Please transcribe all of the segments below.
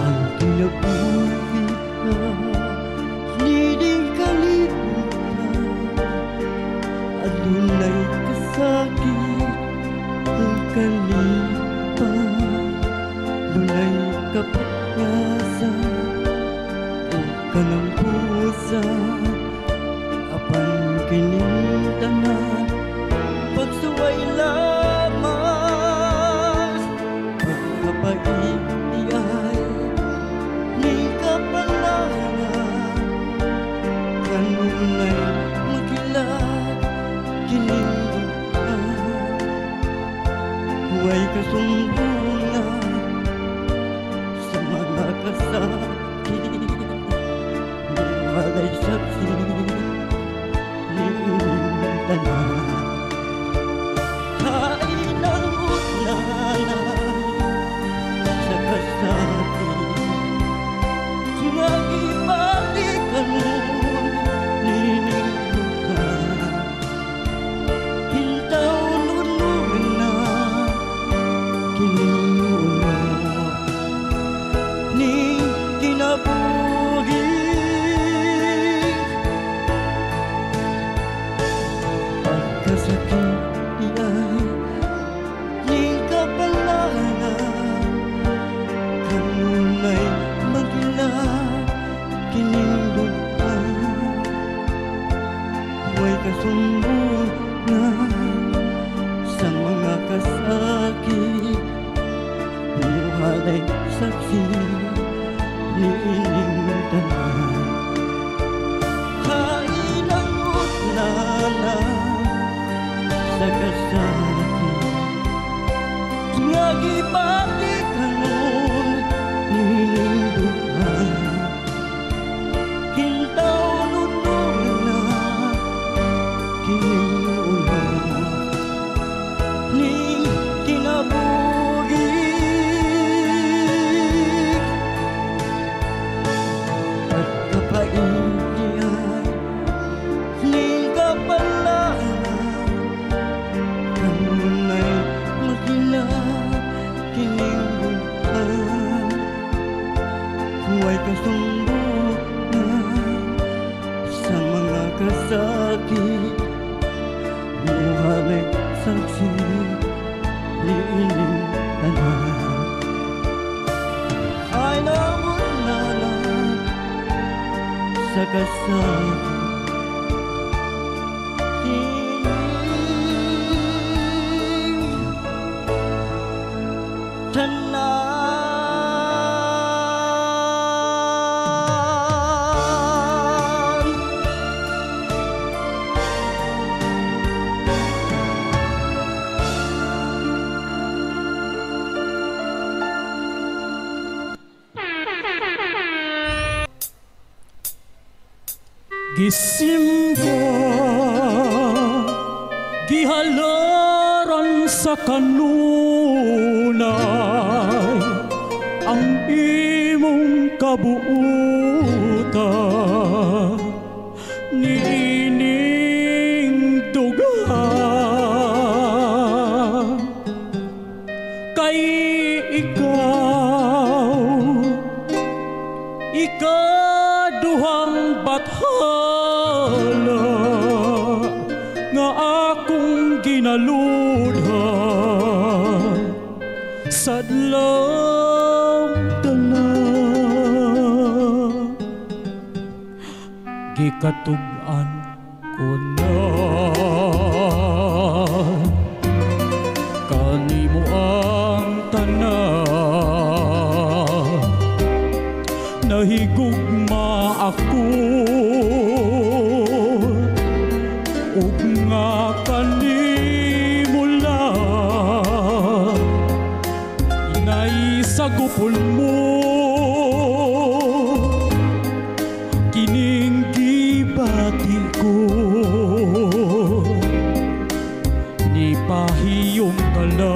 ang kinabuhi ka, hindi kalimutan. Adunay kasakit ang kalipan, dunay kapanyasa o kanang pusa. Apan kining tanan pagsuway lamang, pagkapaitiyay ni kapalangan. Kanunay maghilat kining duha, huway kasumbungan sa mga kasakit. Walay saksi ni tanan, kainamot na sa kasakit. Nga ibalikan mo ninilukan, hintaw nunugan na kiniuna ni kinabuhi. Pagkasakit iyay ni kapalangan, kanunay magila kining duha, huway kasumbungan sa mga kasakit. Muhalay saksi ni ining tanan, kainamot na sa kasakit. Nga gibalikan mo nining duha, hintaw nunugan na kining una ni kinabuhi. Pagkapaitiyay ni kapalangan, kanunay magila kining duha, huway kasumbungan sa mga kasakit. Muhalay saksi ni ining tanan, ay namunanan sa kasakit. Gisimba, gihalaran sa kanunay ang imong kabuutan, niining duga kay ikaw, ikaduhang bathala nga akong ginaludhan sa adlaw tanan. Gikatug-an ko na kanimo ang tanan, nahigugma ako ug nga kanimo lang inay sa gupon mo kining gibati ko, ni pahiyong talan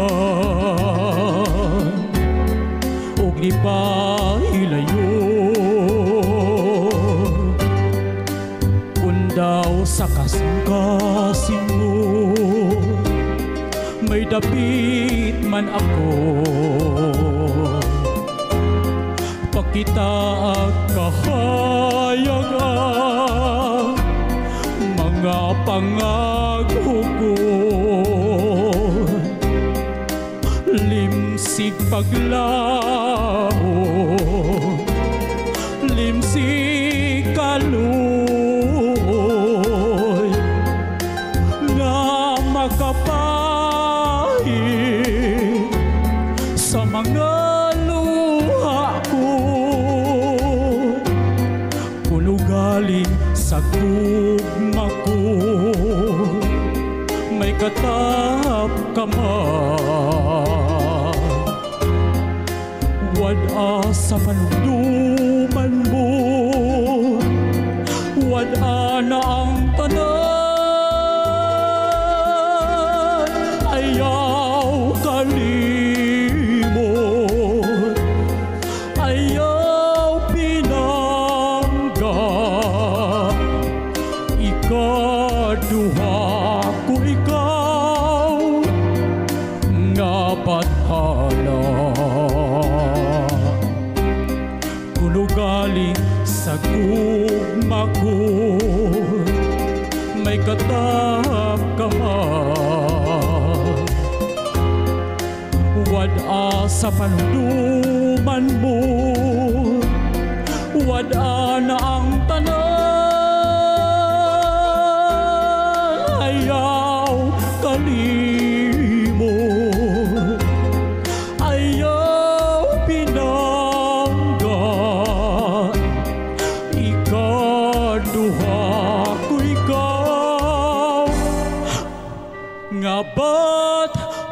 ug ni pahilayo daw sa kasing-kasing mo may dapit man ako kita kahayagan mga pangako ko. Limsig paglaho, limsig kaluoy, nga makapahit sa mga luha ko. Kuno galing sa gugma ko, may katap ka man. Wad-a sa panumduman mo, wad-a na ang tanan. Ayaw kalimot, ayaw pinangga. Ikaduha ko ikaw nga bathala. Kuno galing sa gugma ko, may katap ka man. Wad-a sa panumduman mo, wad-a na ang tanan. Ayaw kalimot, ayaw pinangga. Ikaduha ko ikaw nga bathala.